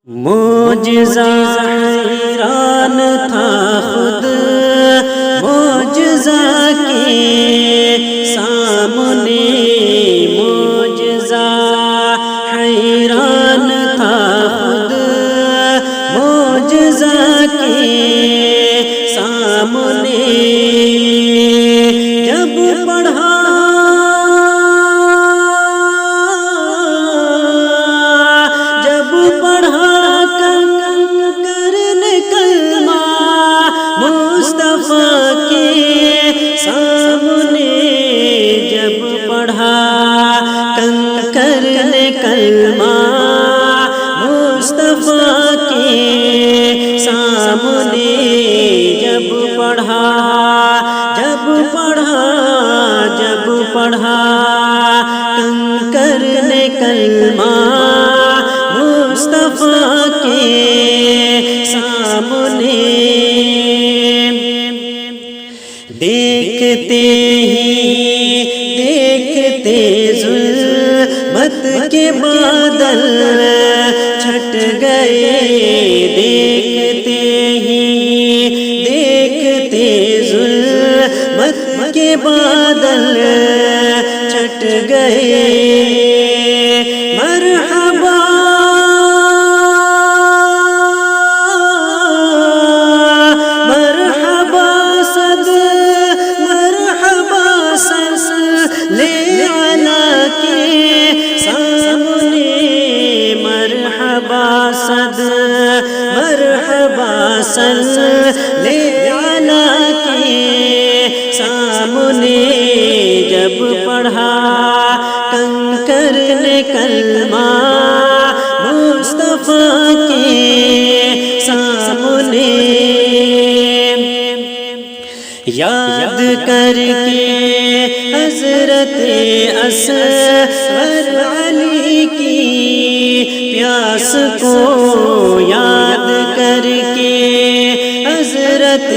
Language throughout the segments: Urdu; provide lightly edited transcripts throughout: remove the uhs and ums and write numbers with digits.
معجزہ حیران تھا خود معجزہ کے سامنے، معجزہ حیران تھا خود معجزہ کے سامنے، جب پڑھا مصطفیٰ کے سامنے، جب پڑھا کنکر نے کلمہ مصطفیٰ کے سامنے، جب پڑھا کنکر نے کلمہ مصطفیٰ کے سامنے، دیکھتے ظلمت کے بادل چھٹ گئے، دیکھتے ظلمت کے بادل چھٹ گئے، مرحبا لے علا کے سامنے، مرحبا لے علا کے سامنے، جب پڑھا کنکر نے کلمہ مصطفیٰ کے سامنے، یاد کر کے حضرت اصغر علی کی پیاس کو، یاد کر کے حضرت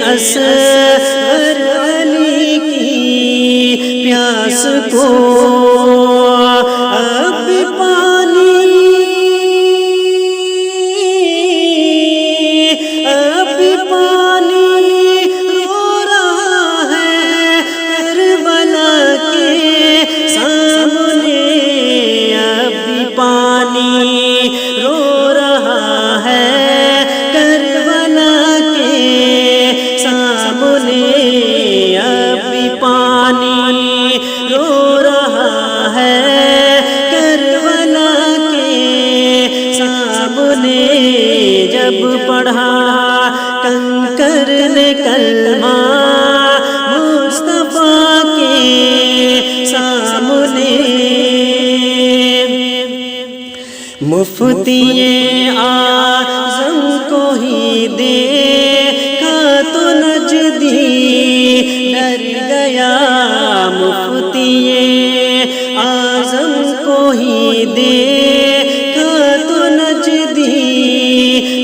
اصغر علی کی پیاس کو، اب پانی رو رہا ہے کربلا کے سامنے، اب پانی رو رہا ہے کربلا کے سامنے، اب پانی رو رہا ہے کربلا کے سامنے، جب پڑھا کنکر نے کلمہ مصطفیٰ کے سامنے، مفتی اعظم کو ہی دیکھا تو نجدی ڈر گیا، مفتی اعظم کو ہی دیکھا تو نجدی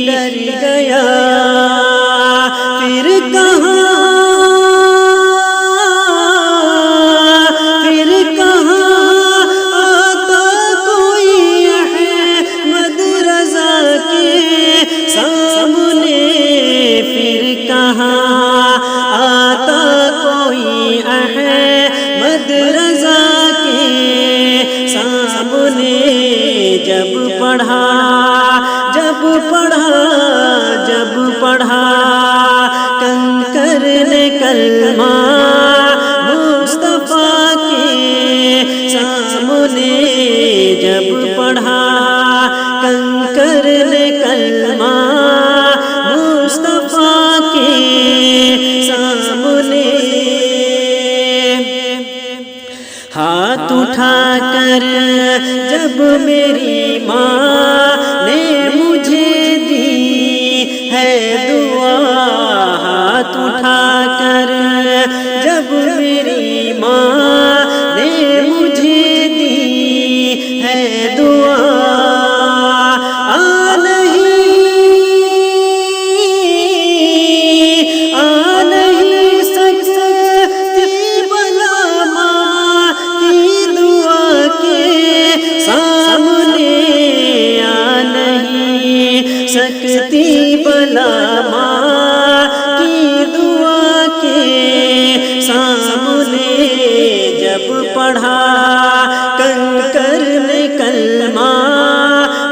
ڈر گیا، پھر کہاں آتا کوئی احمد رضا کے سامنے، سکتی بلا ماں کی دعا کے سامنے جب پڑھا کنکر نے کلمہ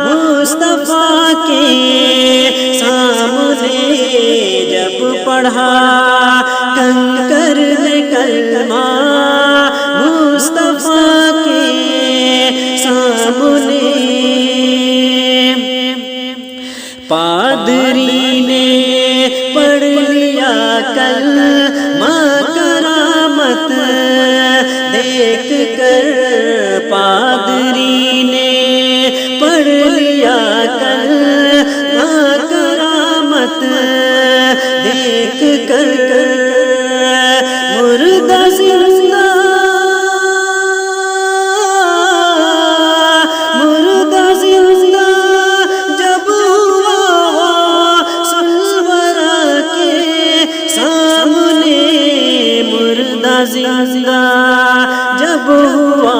مصطفیٰ کے سامنے جب پڑھا کنکر نے کلمہ مصطفیٰ کے سامنے پادری نے پڑھ لیا کلمہ کرامت دیکھ کر پادری نے پڑھ لیا کلمہ کرامت دیکھ کر مردہ زندہ جب ہوا سلورہ کے سامنے مردہ زندہ جب ہوا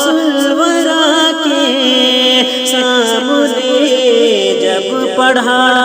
سلورہ کے سامنے جب پڑھا